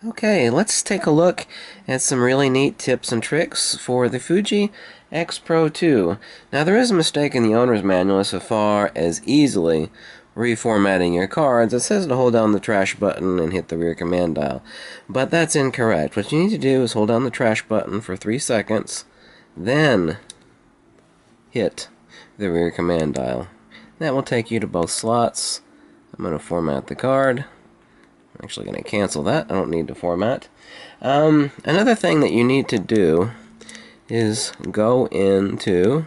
Okay, let's take a look at some really neat tips and tricks for the Fuji X-PRO2. Now there is a mistake in the owner's manual so far as easily reformatting your cards. It says to hold down the trash button and hit the rear command dial, but that's incorrect. What you need to do is hold down the trash button for 3 seconds, then hit the rear command dial. That will take you to both slots. I'm going to format the card. I'm actually going to cancel that. I don't need to format. Another thing that you need to do is go into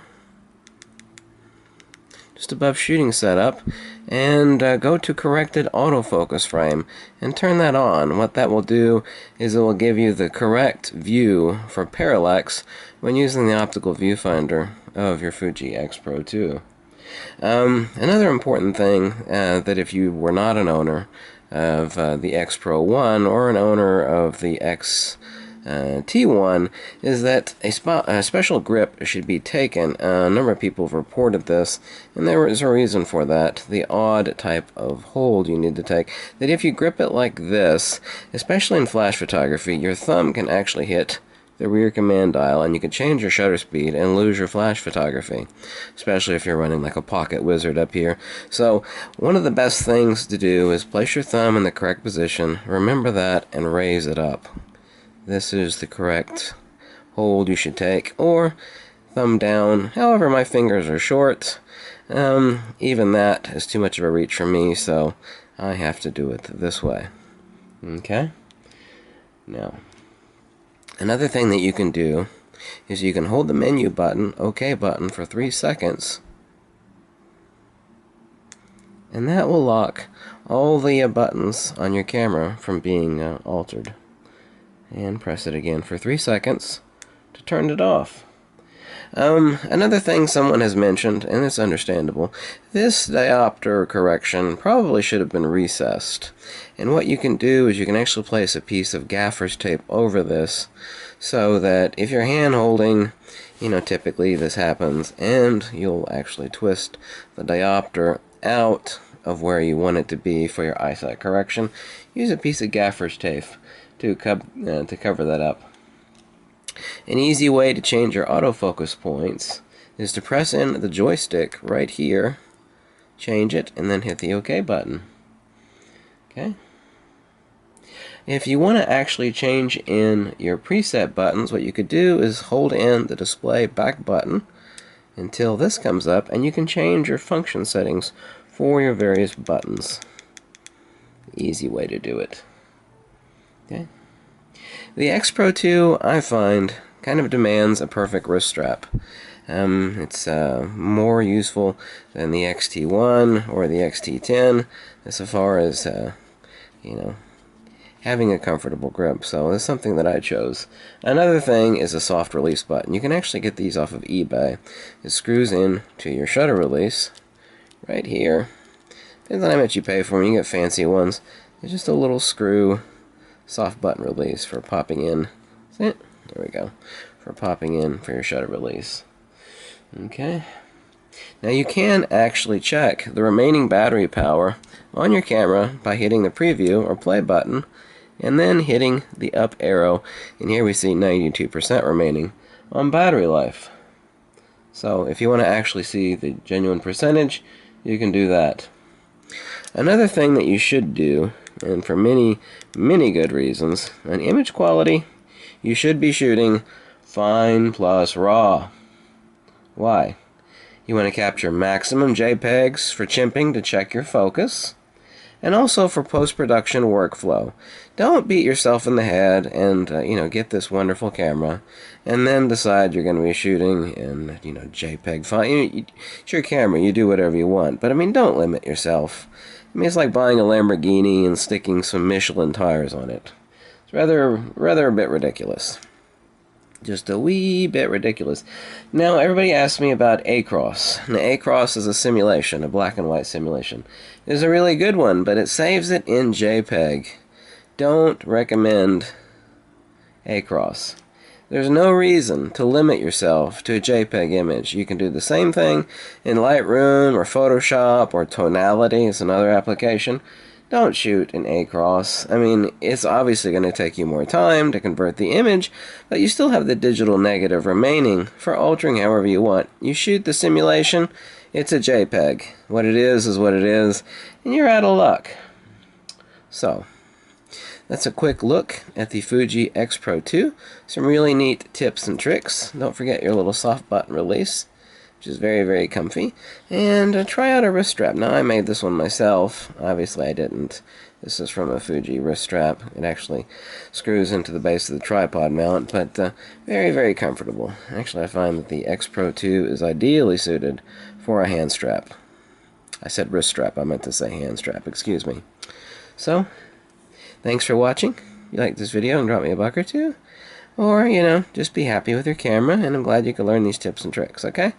just above shooting setup and go to corrected autofocus frame and turn that on. What that will do is it will give you the correct view for parallax when using the optical viewfinder of your Fuji X-PRO2. Another important thing that if you were not an owner of the X-PRO1 or an owner of the T1 is that a special grip should be taken. A number of people have reported this, and there is a reason for that. The odd type of hold you need to take, that if you grip it like this, especially in flash photography, your thumb can actually hit the rear command dial and you can change your shutter speed and lose your flash photography, especially if you're running like a pocket wizard up here. So one of the best things to do is place your thumb in the correct position, remember that, and raise it up. This is the correct hold you should take, or thumb down. However, my fingers are short. Even that is too much of a reach for me, so I have to do it this way. Okay? Now, another thing that you can do is you can hold the menu button, OK button, for 3 seconds, and that will lock all the buttons on your camera from being altered. And press it again for 3 seconds to turn it off. Another thing someone has mentioned, and it's understandable, this diopter correction probably should have been recessed. And what you can do is you can actually place a piece of gaffer's tape over this so that if you're hand holding, typically this happens, and you'll actually twist the diopter out of where you want it to be for your eyesight correction. Use a piece of gaffer's tape to cover that up. An easy way to change your autofocus points is to press in the joystick right here, change it, and then hit the OK button. Okay. If you want to actually change in your preset buttons, what you could do is hold in the display back button until this comes up, and you can change your function settings for your various buttons. Easy way to do it. Okay. The X-PRO2, I find, kind of demands a perfect wrist strap. It's more useful than the XT1 or the XT10 as far as, having a comfortable grip. So it's something that I chose. Another thing is a soft release button. You can actually get these off of eBay. It screws in to your shutter release right here. Depends on how much you pay for them. You get fancy ones. It's just a little screw. Soft button release for popping in. See it? There we go. For popping in for your shutter release. Okay. Now you can actually check the remaining battery power on your camera by hitting the preview or play button and then hitting the up arrow. And here we see 92% remaining on battery life. So if you want to actually see the genuine percentage, you can do that. Another thing that you should do, and for many good reasons, on image quality, you should be shooting fine plus raw. Why? You want to capture maximum JPEGs for jimping to check your focus, and also for post-production workflow. Don't beat yourself in the head and get this wonderful camera and then decide you're going to be shooting in JPEG fine. It's your camera, you do whatever you want, but don't limit yourself. It's like buying a Lamborghini and sticking some Michelin tires on it. It's rather a bit ridiculous. Just a wee bit ridiculous. Now, everybody asks me about Across. Now, Across is a simulation, a black and white simulation. It's a really good one, but it saves it in JPEG. Don't recommend Across. There's no reason to limit yourself to a JPEG image. You can do the same thing in Lightroom or Photoshop or Tonality. It's another application. don't shoot an A-cross. I mean, it's obviously going to take you more time to convert the image, but you still have the digital negative remaining for altering however you want. You shoot the simulation, it's a JPEG. What it is what it is, and you're out of luck. So, that's a quick look at the Fuji X-PRO2. Some really neat tips and tricks. Don't forget your little soft button release, which is very, very comfy. And try out a wrist strap. Now, I made this one myself. Obviously, I didn't. This is from a Fuji wrist strap. It actually screws into the base of the tripod mount, but very, very comfortable. Actually, I find that the X-PRO2 is ideally suited for a hand strap. I said wrist strap. I meant to say hand strap. Excuse me. So, thanks for watching. If you like this video, and drop me a buck or two. Or, just be happy with your camera, and I'm glad you could learn these tips and tricks, okay?